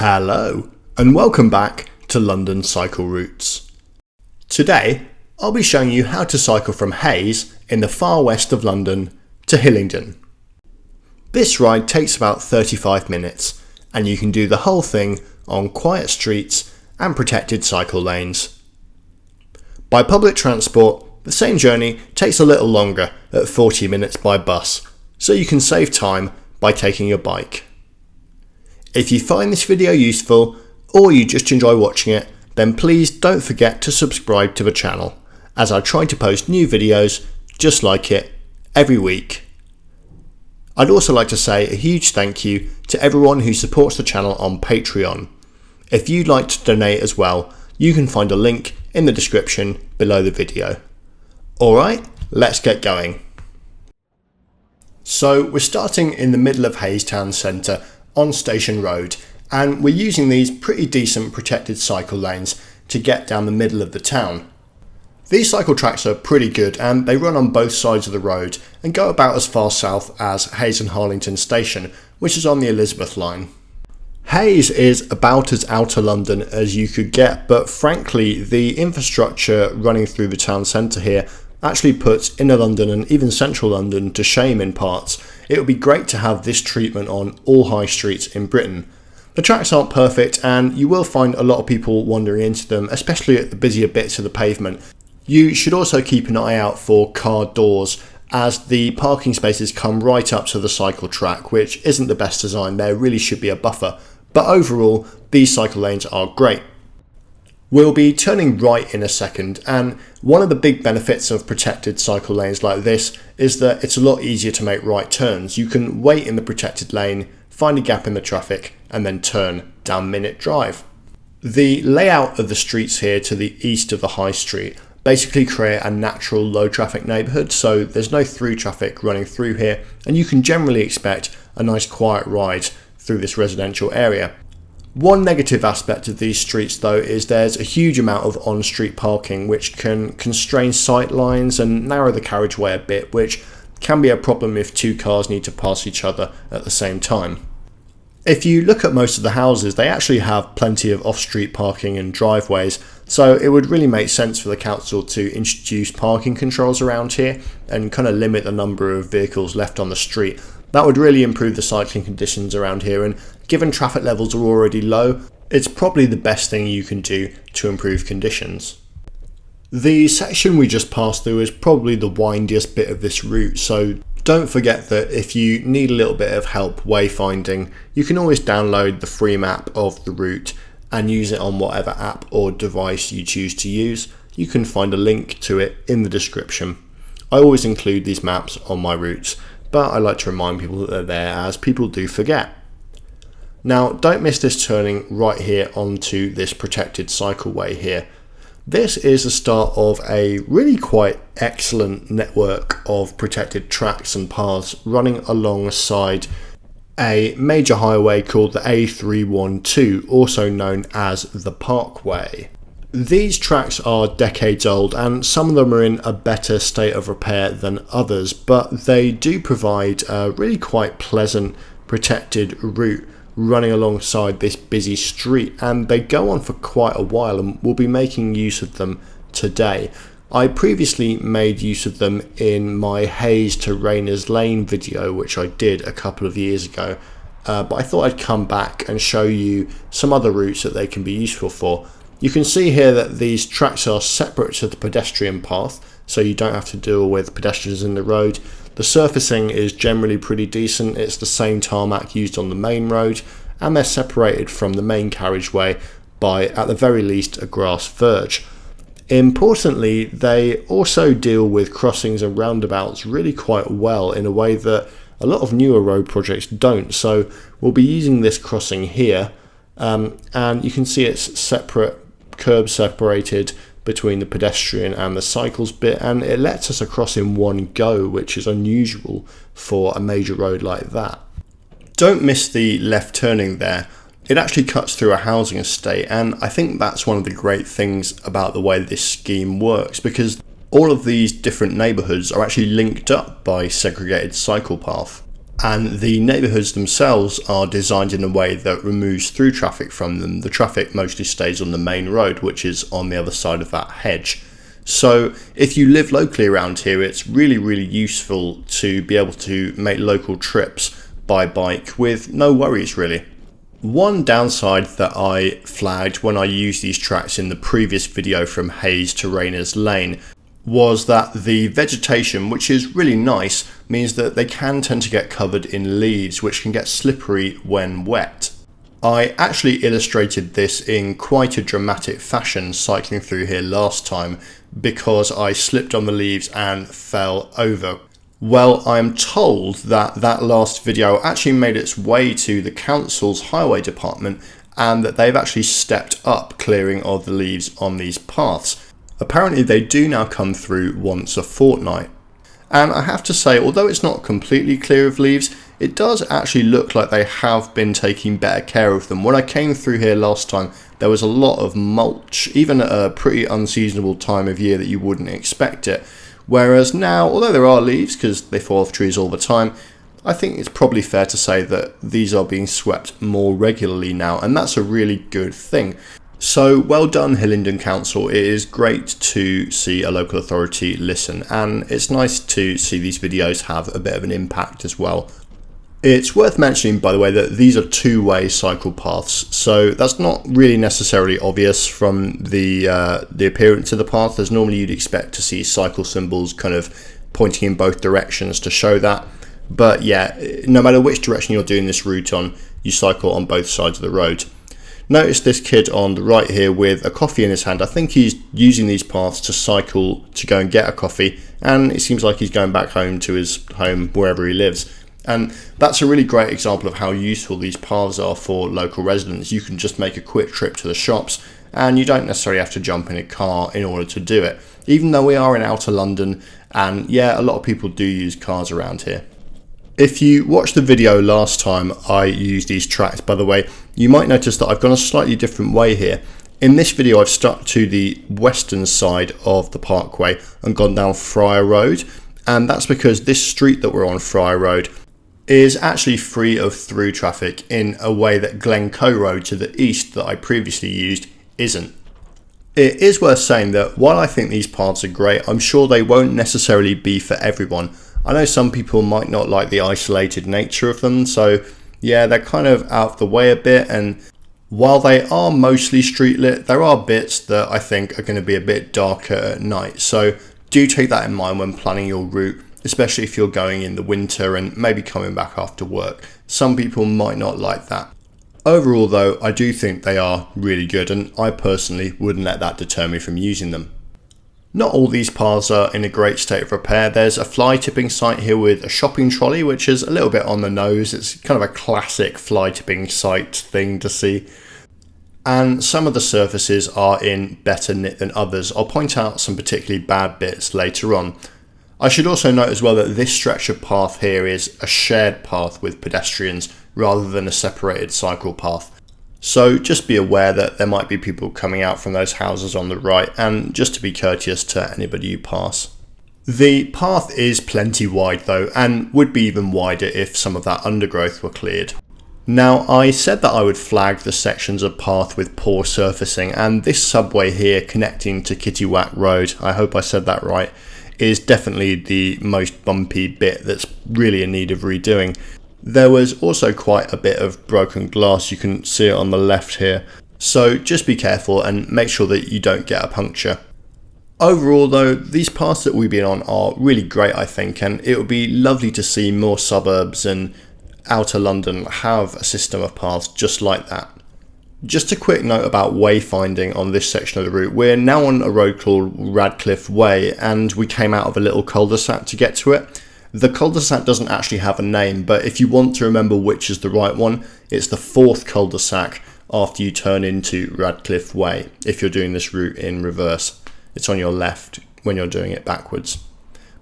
Hello and welcome back to London Cycle Routes. Today I'll be showing you how to cycle from Hayes in the far west of London to Hillingdon. This ride takes about 35 minutes and you can do the whole thing on quiet streets and protected cycle lanes. By public transport, the same journey takes a little longer at 40 minutes by bus, so you can save time by taking your bike. If you find this video useful or you just enjoy watching it, then please don't forget to subscribe to the channel, as I try to post new videos just like it every week. I'd also like to say a huge thank you to everyone who supports the channel on Patreon. If you'd like to donate as well, you can find a link in the description below the video. Alright, let's get going. So we're starting in the middle of Hayes town centre on Station Road, and we're using these pretty decent protected cycle lanes to get down the middle of the town. These cycle tracks are pretty good and they run on both sides of the road and go about as far south as Hayes and Harlington Station, which is on the Elizabeth line. Hayes is about as outer London as you could get, but frankly the infrastructure running through the town centre here actually puts inner London and even central London to shame in parts. It would be great to have this treatment on all high streets in Britain. The tracks aren't perfect and you will find a lot of people wandering into them, especially at the busier bits of the pavement. You should also keep an eye out for car doors, as the parking spaces come right up to the cycle track, which isn't the best design. There really should be a buffer, but overall these cycle lanes are great. We'll be turning right in a second, and one of the big benefits of protected cycle lanes like this is that it's a lot easier to make right turns. You can wait in the protected lane, find a gap in the traffic, and then turn down Minute Drive. The layout of the streets here to the east of the high street basically create a natural low traffic neighbourhood, so there's no through traffic running through here, and you can generally expect a nice quiet ride through this residential area. One negative aspect of these streets though is there's a huge amount of on-street parking which can constrain sight lines and narrow the carriageway a bit, which can be a problem if two cars need to pass each other at the same time. If you look at most of the houses, they actually have plenty of off-street parking and driveways, so it would really make sense for the council to introduce parking controls around here and kind of limit the number of vehicles left on the street. That would really improve the cycling conditions around here, and given traffic levels are already low, it's probably the best thing you can do to improve conditions. The section we just passed through is probably the windiest bit of this route, so don't forget that if you need a little bit of help wayfinding, you can always download the free map of the route and use it on whatever app or device you choose to use. You can find a link to it in the description. I always include these maps on my routes, but I like to remind people that they're there, as people do forget. Now don't miss this turning right here onto this protected cycleway here. This is the start of a really quite excellent network of protected tracks and paths running alongside a major highway called the A312, also known as the Parkway. These tracks are decades old and some of them are in a better state of repair than others, but they do provide a really quite pleasant protected route running alongside this busy street, and they go on for quite a while and we'll be making use of them today. I previously made use of them in my Hayes to Rayners Lane video, which I did a couple of years ago, but I thought I'd come back and show you some other routes that they can be useful for. You can see here that these tracks are separate to the pedestrian path, so you don't have to deal with pedestrians in the road. The surfacing is generally pretty decent. It's the same tarmac used on the main road, and they're separated from the main carriageway by, at the very least, a grass verge. Importantly, they also deal with crossings and roundabouts really quite well in a way that a lot of newer road projects don't. So we'll be using this crossing here, and you can see it's separate, curb separated between the pedestrian and the cycles bit, and it lets us across in one go, which is unusual for a major road like that. Don't miss the left turning there. It actually cuts through a housing estate, and I think that's one of the great things about the way this scheme works, because all of these different neighbourhoods are actually linked up by segregated cycle path. and the neighbourhoods themselves are designed in a way that removes through traffic from them. The traffic mostly stays on the main road, which is on the other side of that hedge. So if you live locally around here, it's really useful to be able to make local trips by bike with no worries really. One downside that I flagged when I used these tracks in the previous video from Hayes to Rayners Lane was that the vegetation, which is really nice, means that they can tend to get covered in leaves, which can get slippery when wet. I actually illustrated this in quite a dramatic fashion cycling through here last time because I slipped on the leaves and fell over. Well, I'm told that that last video actually made its way to the council's highway department and that they've actually stepped up clearing of the leaves on these paths. Apparently they do now come through once a fortnight. And I have to say, although it's not completely clear of leaves, it does actually look like they have been taking better care of them. When I came through here last time, there was a lot of mulch, even at a pretty unseasonable time of year that you wouldn't expect it. Whereas now, although there are leaves, because they fall off trees all the time, I think it's probably fair to say that these are being swept more regularly now, and that's a really good thing. So well done, Hillingdon Council. It is great to see a local authority listen, and it's nice to see these videos have a bit of an impact as well. It's worth mentioning, by the way, that these are two-way cycle paths, so that's not really necessarily obvious from the appearance of the path, as normally you'd expect to see cycle symbols kind of pointing in both directions to show that. But yeah, no matter which direction you're doing this route on, you cycle on both sides of the road. Notice this kid on the right here with a coffee in his hand. I think he's using these paths to cycle to go and get a coffee, and it seems like he's going back home to his home wherever he lives. And that's a really great example of how useful these paths are for local residents. You can just make a quick trip to the shops and you don't necessarily have to jump in a car in order to do it. Even though we are in outer London, and yeah, a lot of people do use cars around here. If you watched the video last time I used these tracks, by the way, you might notice that I've gone a slightly different way here. In this video I've stuck to the western side of the Parkway and gone down Friar Road, and that's because this street that we're on, Friar Road, is actually free of through traffic in a way that Glencoe Road to the east that I previously used isn't. It is worth saying that while I think these paths are great, I'm sure they won't necessarily be for everyone. I know some people might not like the isolated nature of them, so yeah, they're kind of out of the way a bit, and while they are mostly street lit, there are bits that I think are going to be a bit darker at night, so do take that in mind when planning your route, especially if you're going in the winter and maybe coming back after work. Some people might not like that. Overall though, I do think they are really good, and I personally wouldn't let that deter me from using them. Not all these paths are in a great state of repair. There's a fly tipping site here with a shopping trolley, which is a little bit on the nose. It's kind of a classic fly tipping site thing to see. And some of the surfaces are in better nick than others. I'll point out some particularly bad bits later on. I should also note as well that this stretch of path here is a shared path with pedestrians rather than a separated cycle path. So just be aware that there might be people coming out from those houses on the right, and just to be courteous to anybody you pass. The path is plenty wide though, and would be even wider if some of that undergrowth were cleared. Now, I said that I would flag the sections of path with poor surfacing, and this subway here connecting to Kittywack Road, I hope I said that right, is definitely the most bumpy bit that's really in need of redoing. There was also quite a bit of broken glass, you can see it on the left here, so just be careful and make sure that you don't get a puncture. Overall though, these paths that we've been on are really great I think, and it would be lovely to see more suburbs and outer London have a system of paths just like that. Just a quick note about wayfinding on this section of the route. We're now on a road called Radcliffe Way, and we came out of a little cul-de-sac to get to it. The cul-de-sac doesn't actually have a name, but if you want to remember which is the right one, it's the fourth cul-de-sac after you turn into Radcliffe Way, if you're doing this route in reverse. It's on your left when you're doing it backwards.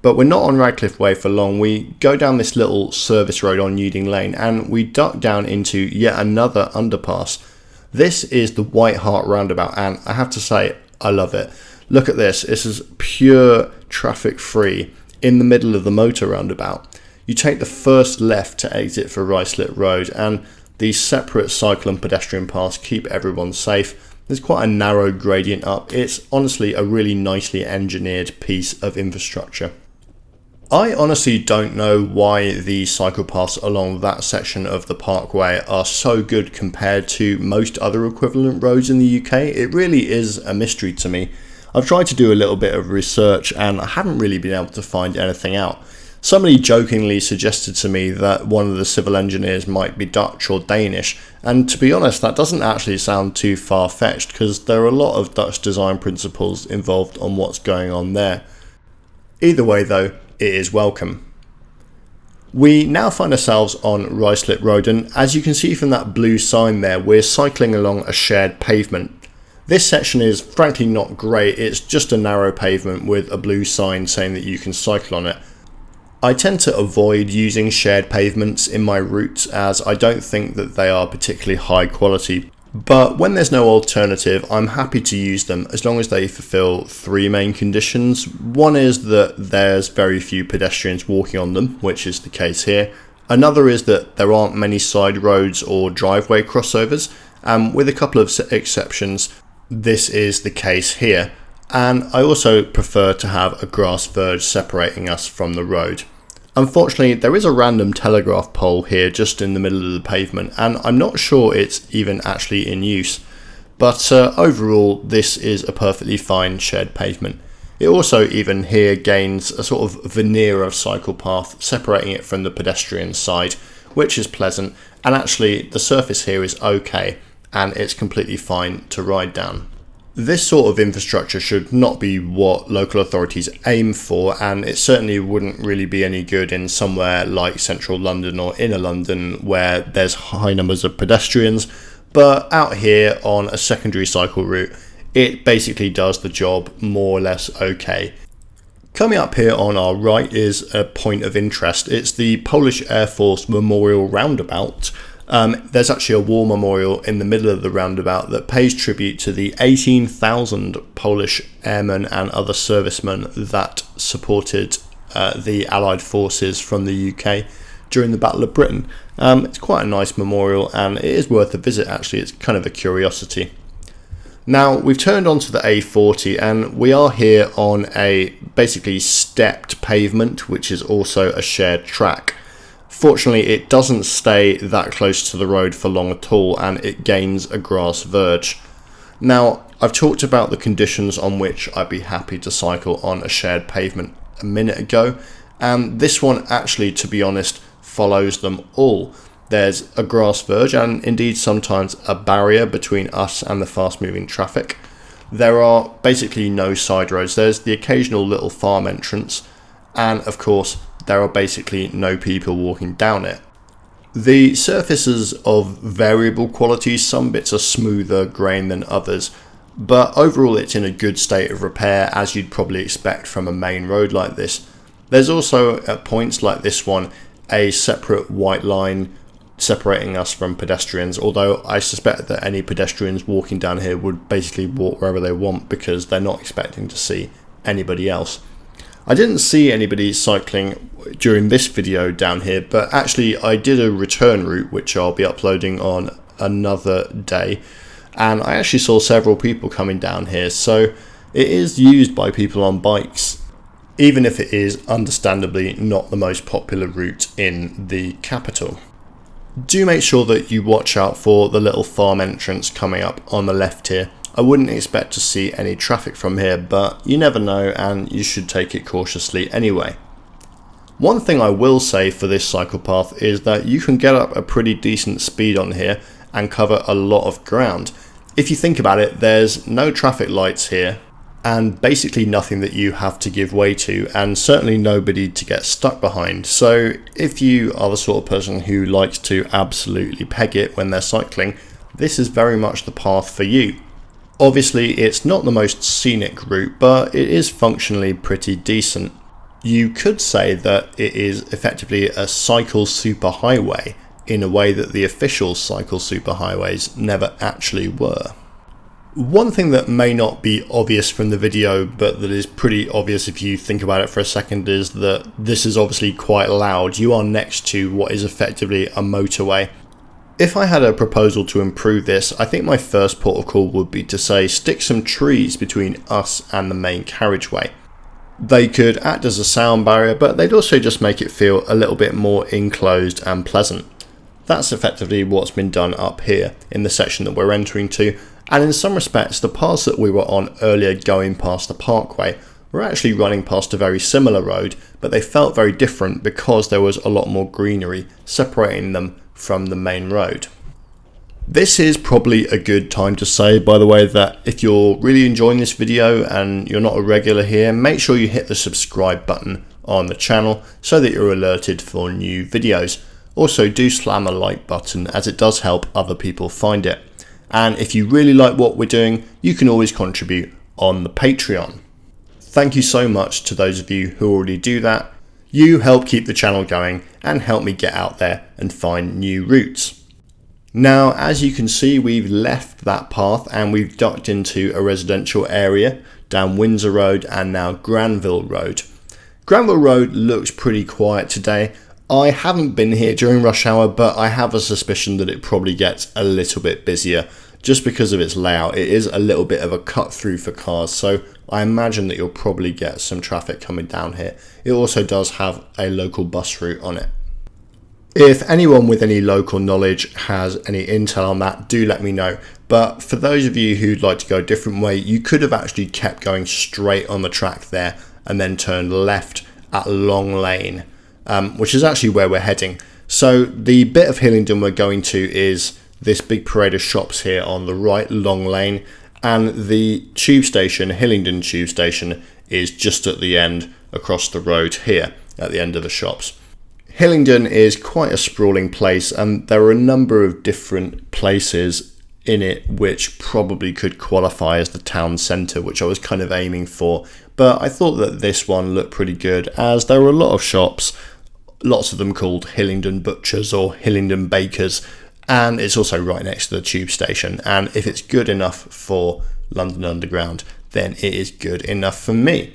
But we're not on Radcliffe Way for long. We go down this little service road on Uding Lane, and we duck down into yet another underpass. This is the White Hart Roundabout, and I have to say, I love it. Look at this. This is pure traffic free in the middle of the motor roundabout. you take the first left to exit for Ruislip Road, and these separate cycle and pedestrian paths keep everyone safe. There's quite a narrow gradient up. It's honestly a really nicely engineered piece of infrastructure. I honestly don't know why the cycle paths along that section of the Parkway are so good compared to most other equivalent roads in the UK. It really is a mystery to me. I've tried to do a little bit of research and I haven't really been able to find anything out. Somebody jokingly suggested to me that one of the civil engineers might be Dutch or Danish, and to be honest, that doesn't actually sound too far-fetched because there are a lot of Dutch design principles involved on what's going on there. Either way though, it is welcome. We now find ourselves on Ruislip Road, and as you can see from that blue sign there, we're cycling along a shared pavement. This section is frankly not great, it's just a narrow pavement with a blue sign saying that you can cycle on it. I tend to avoid using shared pavements in my routes as I don't think that they are particularly high quality. But when there's no alternative, I'm happy to use them as long as they fulfill three main conditions. One is that there's very few pedestrians walking on them, which is the case here. Another is that there aren't many side roads or driveway crossovers, and with a couple of exceptions, this is the case here. And I also prefer to have a grass verge separating us from the road. Unfortunately, there is a random telegraph pole here just in the middle of the pavement, and I'm not sure it's even actually in use. But overall, this is a perfectly fine shared pavement. It also even here gains a sort of veneer of cycle path separating it from the pedestrian side, which is pleasant, and actually the surface here is okay, and it's completely fine to ride down. This sort of infrastructure should not be what local authorities aim for, and it certainly wouldn't really be any good in somewhere like central London or inner London where there's high numbers of pedestrians, but out here on a secondary cycle route, it basically does the job more or less okay. Coming up here on our right is a point of interest. It's the Polish Air Force Memorial Roundabout. There's actually a war memorial in the middle of the roundabout that pays tribute to the 18,000 Polish airmen and other servicemen that supported the Allied forces from the UK during the Battle of Britain. It's quite a nice memorial and it is worth a visit actually, it's kind of a curiosity. Now we've turned onto the A40 and we are here on a basically stepped pavement which is also a shared track. Fortunately, it doesn't stay that close to the road for long at all and it gains a grass verge. Now, I've talked about the conditions on which I'd be happy to cycle on a shared pavement a minute ago, and this one actually, to be honest, follows them all. There's a grass verge and indeed sometimes a barrier between us and the fast moving traffic. There are basically no side roads. There's the occasional little farm entrance and of course there are basically no people walking down it. The surface is of variable quality, some bits are smoother grain than others, but overall it's in a good state of repair as you'd probably expect from a main road like this. There's also at points like this one a separate white line separating us from pedestrians, although I suspect that any pedestrians walking down here would basically walk wherever they want because they're not expecting to see anybody else. I didn't see anybody cycling during this video down here, but actually I did a return route which I'll be uploading on another day, and I actually saw several people coming down here, so it is used by people on bikes, even if it is understandably not the most popular route in the capital. Do make sure that you watch out for the little farm entrance coming up on the left here. I wouldn't expect to see any traffic from here, but you never know and you should take it cautiously anyway. One thing I will say for this cycle path is that you can get up a pretty decent speed on here and cover a lot of ground. If you think about it, there's no traffic lights here and basically nothing that you have to give way to, and certainly nobody to get stuck behind. So if you are the sort of person who likes to absolutely peg it when they're cycling, this is very much the path for you. Obviously it's not the most scenic route, but it is functionally pretty decent. You could say that it is effectively a cycle superhighway in a way that the official cycle superhighways never actually were. One thing that may not be obvious from the video, but that is pretty obvious if you think about it for a second, is that this is obviously quite loud. You are next to what is effectively a motorway. If I had a proposal to improve this, I think my first port of call would be to say stick some trees between us and the main carriageway. They could act as a sound barrier, but they'd also just make it feel a little bit more enclosed and pleasant. That's effectively what's been done up here in the section that we're entering to, and in some respects the paths that we were on earlier going past the Parkway were actually running past a very similar road, but they felt very different because there was a lot more greenery separating them from the main road. This is probably a good time to say, by the way, that if you're really enjoying this video and you're not a regular here, make sure you hit the subscribe button on the channel so that you're alerted for new videos. Also, do slam a like button, as it does help other people find it. And if you really like what we're doing, you can always contribute on the Patreon. Thank you so much to those of you who already do that. You help keep the channel going and help me get out there and find new routes. Now, as you can see, we've left that path and we've ducked into a residential area down Windsor Road and now Granville Road. Granville Road looks pretty quiet today. I haven't been here during rush hour, but I have a suspicion that it probably gets a little bit busier just because of its layout. It is a little bit of a cut through for cars, so I imagine that you'll probably get some traffic coming down here. It also does have a local bus route on it. If anyone with any local knowledge has any intel on that, do let me know. But for those of you who'd like to go a different way, you could have actually kept going straight on the track there and then turned left at Long Lane, which is actually where we're heading. So the bit of Hillingdon we're going to is this big parade of shops here on the right, Long Lane, and the tube station, Hillingdon tube station, is just at the end across the road here at the end of the shops. Hillingdon is quite a sprawling place, and there are a number of different places in it which probably could qualify as the town centre, which I was kind of aiming for, but I thought that this one looked pretty good as there were a lot of shops, lots of them called Hillingdon Butchers or Hillingdon Bakers, and it's also right next to the tube station, and if it's good enough for London Underground, then it is good enough for me.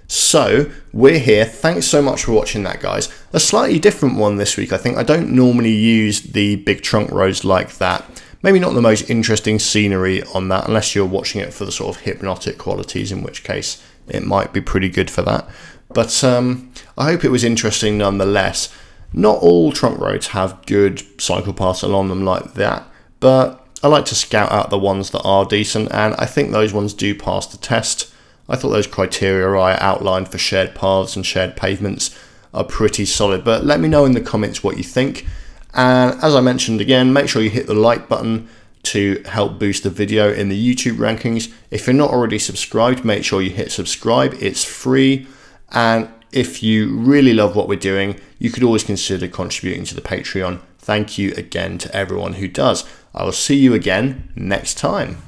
So we're here. Thanks so much for watching that, guys. A slightly different one this week, I think. I don't normally use the big trunk roads like that. Maybe not the most interesting scenery on that, unless you're watching it for the sort of hypnotic qualities, in which case it might be pretty good for that. But I hope it was interesting nonetheless. Not all trunk roads have good cycle paths along them like that, but I like to scout out the ones that are decent, and I think those ones do pass the test. I thought those criteria I outlined for shared paths and shared pavements are pretty solid, but let me know in the comments what you think. And as I mentioned again, make sure you hit the like button to help boost the video in the YouTube rankings. If you're not already subscribed, make sure you hit subscribe. It's free. And if you really love what we're doing, you could always consider contributing to the Patreon. Thank you again to everyone who does. I will see you again next time.